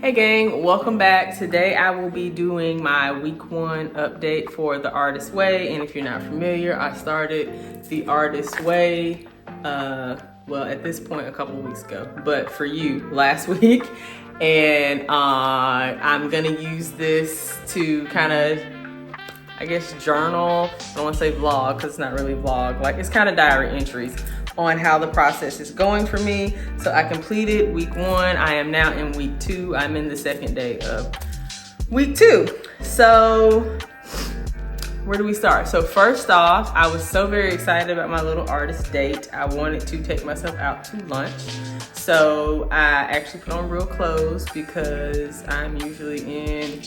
Hey gang, welcome back. Today I will be doing my week 1 update for The Artist Way. And if you're not familiar, I started The Artist Way, well, at this point a couple of weeks ago, but for you, last week. And I'm gonna use this to kind of, I guess, journal. I don't want to say vlog because it's not really vlog. Like, it's kind of diary entries on how the process is going for me. So I completed week 1. I am now in week 2. I'm in the second day of week 2. So where do we start? So first off, I was so very excited about my little artist date. I wanted to take myself out to lunch. So I actually put on real clothes because I'm usually in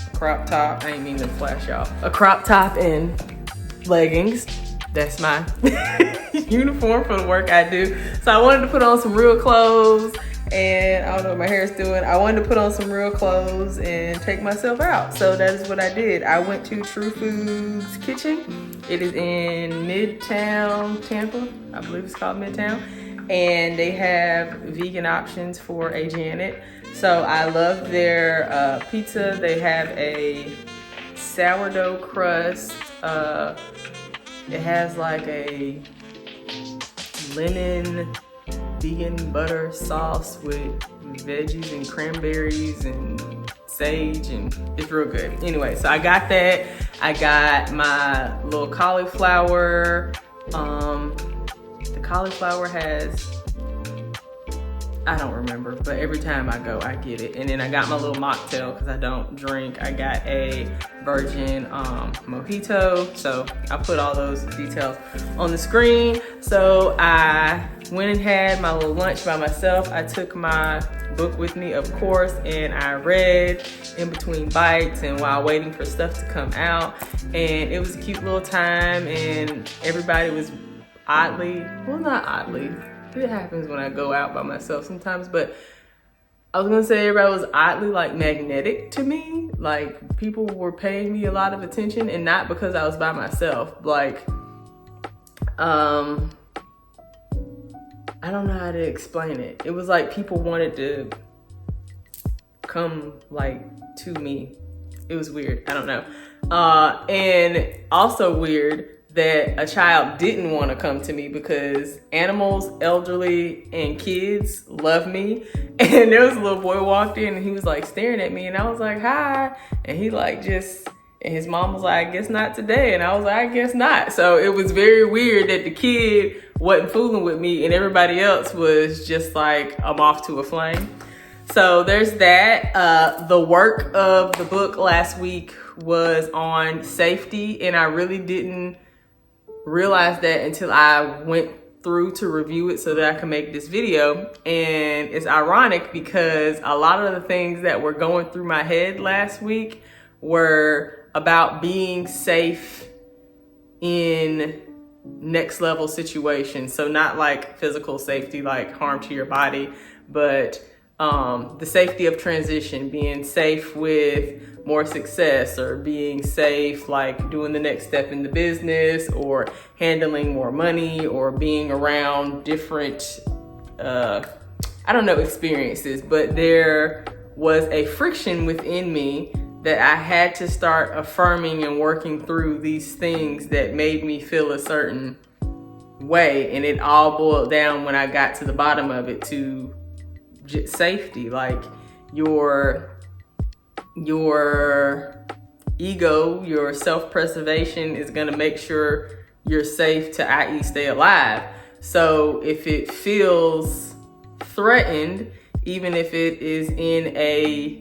a crop top. I ain't mean to flash y'all. A crop top and leggings. That's my uniform for the work I do. So I wanted to put on some real clothes, and I don't know what my hair is doing. I wanted to put on some real clothes and take myself out. So that is what I did. I went to True Foods Kitchen. It is in Midtown, Tampa. I believe it's called Midtown. And they have vegan options for a Janet. So I love their pizza. They have a sourdough crust. It has like a lemon vegan butter sauce with veggies and cranberries and sage, and it's real good. Anyway, so I got that. I got my little cauliflower. The cauliflower has, I don't remember, but every time I go, I get it. And then I got my little mocktail because I don't drink. I got a virgin mojito. So I put all those details on the screen. So I went and had my little lunch by myself. I took my book with me, of course, and I read in between bites and while waiting for stuff to come out. And it was a cute little time, and everybody was oddly, well, not oddly, it happens when I go out by myself sometimes, but I was gonna say everybody was oddly like magnetic to me. Like, people were paying me a lot of attention, and not because I was by myself. Like, I don't know how to explain it. It was like people wanted to come like to me. It was weird, I don't know. And also weird that a child didn't want to come to me, because animals, elderly, and kids love me. And there was a little boy walked in and he was like staring at me, and I was like, hi. And he like just, and his mom was like, I guess not today. And I was like, I guess not. So it was very weird that the kid wasn't fooling with me and everybody else was just like, I'm off to a flame. So there's that. The work of the book last week was on safety, and I really didn't realized that until I went through to review it so that I can make this video. And it's ironic because a lot of the things that were going through my head last week were about being safe in next level situations. So not like physical safety, like harm to your body, but the safety of transition, being safe with more success, or being safe like doing the next step in the business, or handling more money, or being around different I don't know, experiences. But there was a friction within me that I had to start affirming and working through these things that made me feel a certain way. And it all boiled down, when I got to the bottom of it, to safety. Like, your ego, your self-preservation is gonna make sure you're safe to, i.e., stay alive. So if it feels threatened, even if it is in a,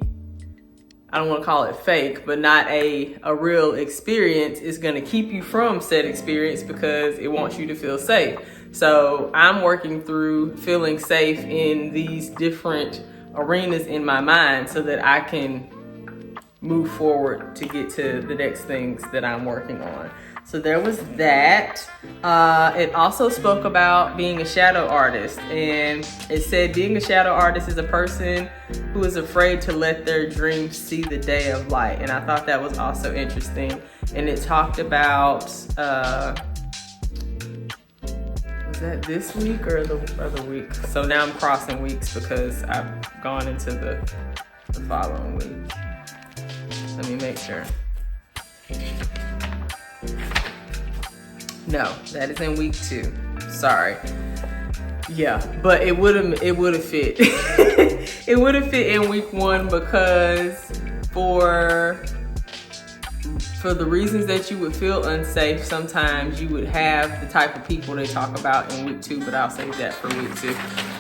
I don't want to call it fake, but not a real experience, it's gonna keep you from said experience because it wants you to feel safe. So I'm working through feeling safe in these different arenas in my mind so that I can move forward to get to the next things that I'm working on. So there was that. It also spoke about being a shadow artist, and it said being a shadow artist is a person who is afraid to let their dreams see the day of light. And I thought that was also interesting. And it talked about, was that this week or the other week? So now I'm crossing weeks because I've gone into the the following week. Let me make sure. No, that is in week 2. Sorry. Yeah, but it would have fit. It would have fit in week 1 because for the reasons that you would feel unsafe, sometimes you would have the type of people they talk about in week 2, but I'll save that for week 2.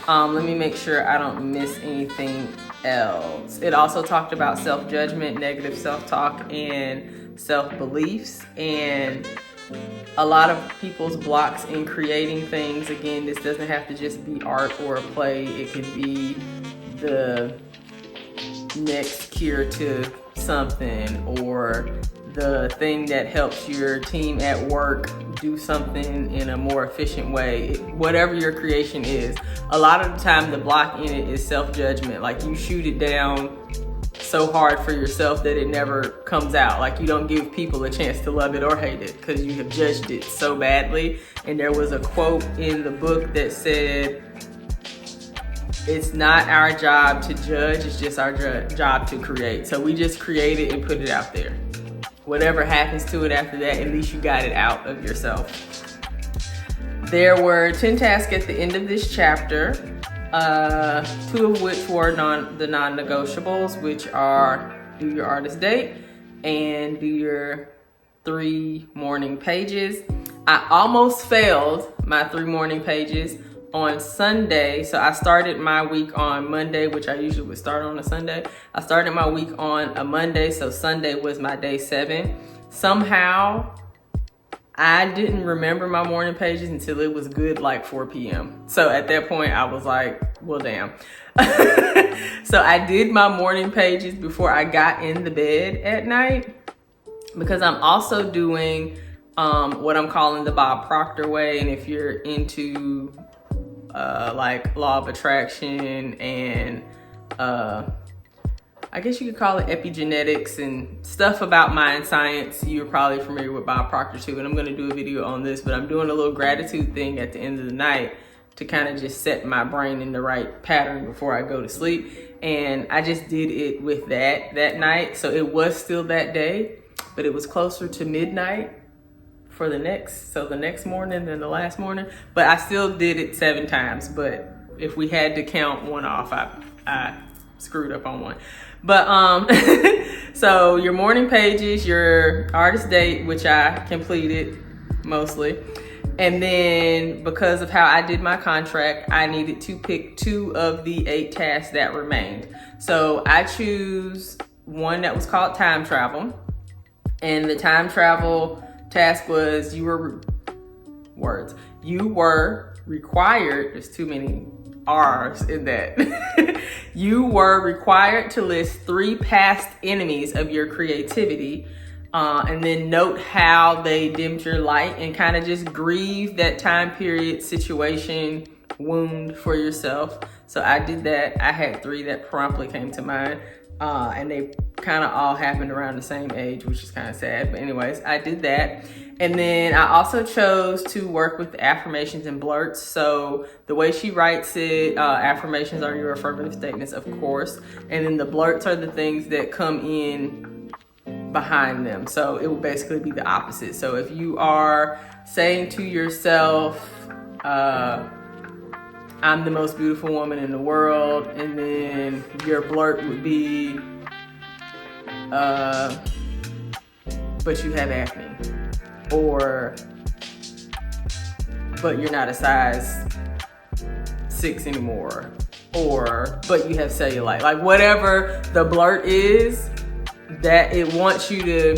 Let me make sure I don't miss anything else. It also talked about self-judgment, negative self-talk, and self-beliefs, and a lot of people's blocks in creating things. Again, this doesn't have to just be art or a play. It could be the next cure to something, or the thing that helps your team at work do something in a more efficient way. Whatever your creation is, a lot of the time the block in it is self-judgment. Like, you shoot it down so hard for yourself that it never comes out. Like, you don't give people a chance to love it or hate it because you have judged it so badly. And there was a quote in the book that said, it's not our job to judge, it's just our job to create. So we just create it and put it out there. Whatever happens to it after that, at least you got it out of yourself. There were 10 tasks at the end of this chapter, 2 of which were the non-negotiables, which are do your artist date and do your 3 morning pages. I almost failed my 3 morning pages on Sunday. So I started my week on Monday, which I usually would start on a Sunday. I started my week on a Monday, so Sunday was my day 7. Somehow I didn't remember my morning pages until it was good like 4 p.m. So at that point I was like, well, damn. So I did my morning pages before I got in the bed at night, because I'm also doing what I'm calling the Bob Proctor way. And if you're into like law of attraction and I guess you could call it epigenetics and stuff about mind science, you're probably familiar with Bob Proctor too. And I'm going to do a video on this, but I'm doing a little gratitude thing at the end of the night to kind of just set my brain in the right pattern before I go to sleep. And I just did it with that night. So it was still that day, but it was closer to midnight for the next morning than the last morning. But I still did it 7 times. But if we had to count one off, I screwed up on one. But so your morning pages, your artist date, which I completed mostly. And then because of how I did my contract, I needed to pick 2 of the 8 tasks that remained. So I choose one that was called time travel. And the time travel task was you were required, there's too many R's in that. You were required to list 3 past enemies of your creativity, and then note how they dimmed your light, and kind of just grieve that time period, situation, wound for yourself. So I did that. I had 3 that promptly came to mind, and they kind of all happened around the same age, which is kind of sad. But anyways, I did that. And then I also chose to work with affirmations and blurts. So the way she writes it, affirmations are your affirmative statements, of course. And then the blurts are the things that come in behind them. So it will basically be the opposite. So if you are saying to yourself, I'm the most beautiful woman in the world, and then your blurt would be, but you have acne. Or, but you're not a size 6 anymore. Or, but you have cellulite. Like, whatever the blurt is, that it wants you to,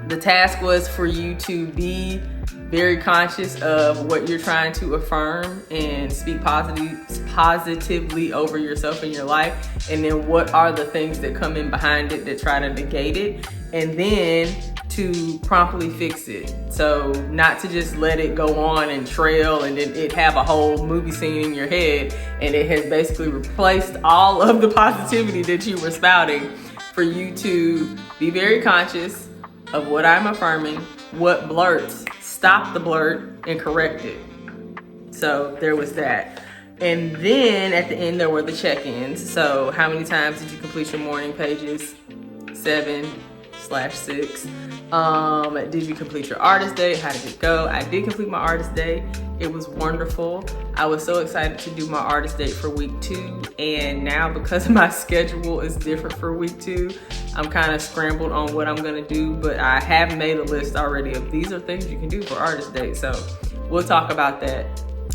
the task was for you to be very conscious of what you're trying to affirm and speak positively over yourself in your life. And then what are the things that come in behind it that try to negate it, and then to promptly fix it. So not to just let it go on and trail and then it have a whole movie scene in your head, and it has basically replaced all of the positivity that you were spouting. For you to be very conscious of what I'm affirming, what blurts, stop the blurt and correct it. So there was that. And then at the end, there were the check-ins. So how many times did you complete your morning pages? 7/6. Did you complete your artist day? How did it go? I did complete my artist day. It was wonderful. I was so excited to do my artist date for week 2. And now because my schedule is different for week 2, I'm kind of scrambled on what I'm gonna do, but I have made a list already of these are things you can do for artist date. So we'll talk about that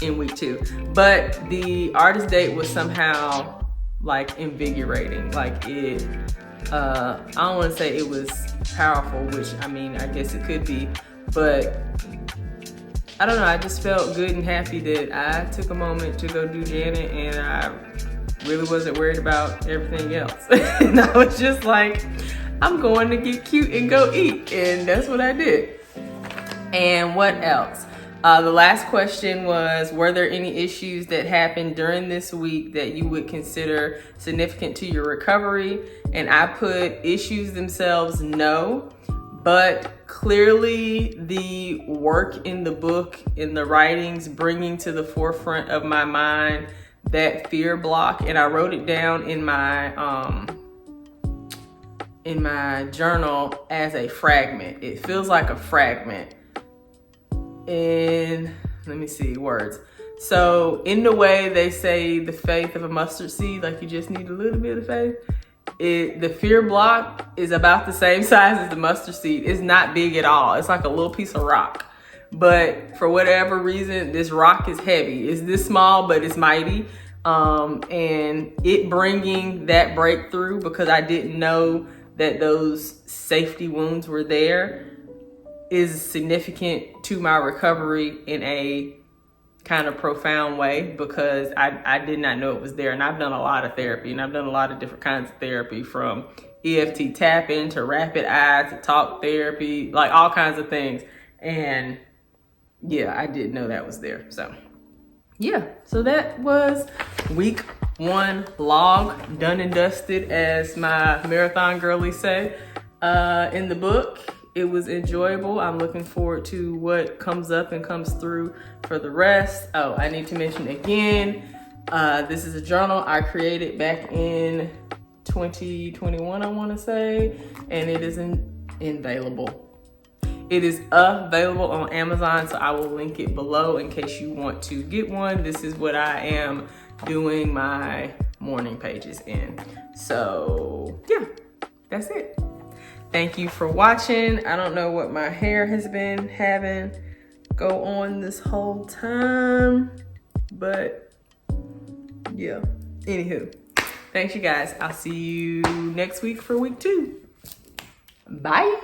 in week 2. But the artist date was somehow like invigorating. Like it, I don't want to say it was powerful, which I mean, I guess it could be, but I don't know. I just felt good and happy that I took a moment to go do Janet, and I really wasn't worried about everything else. And I was just like, I'm going to get cute and go eat. And that's what I did. And what else? The last question was, were there any issues that happened during this week that you would consider significant to your recovery? And I put issues themselves, no, but clearly the work in the book, in the writings, bringing to the forefront of my mind that fear block. And I wrote it down in my journal as a fragment. It feels like a fragment. And let me see words. So in the way they say the faith of a mustard seed, like you just need a little bit of faith. The fear block is about the same size as the mustard seed. It's not big at all. It's like a little piece of rock. But for whatever reason, this rock is heavy. It's this small, but it's mighty. And it bringing that breakthrough, because I didn't know that those safety wounds were there, is significant to my recovery in a kind of profound way, because I did not know it was there. And I've done a lot of therapy, and I've done a lot of different kinds of therapy, from EFT tapping to rapid eye to talk therapy, like all kinds of things. And yeah, I didn't know that was there. So yeah, so that was week 1 vlog, done and dusted, as my marathon girlies say, in the book. It was enjoyable. I'm looking forward to what comes up and comes through for the rest. Oh, I need to mention again, this is a journal I created back in 2021, I want to say, and it is available. It is available on Amazon, so I will link it below in case you want to get one. This is what I am doing my morning pages in. So yeah, that's it. Thank you for watching. I don't know what my hair has been having go on this whole time, but yeah. Anywho, thanks you guys. I'll see you next week for week 2. Bye.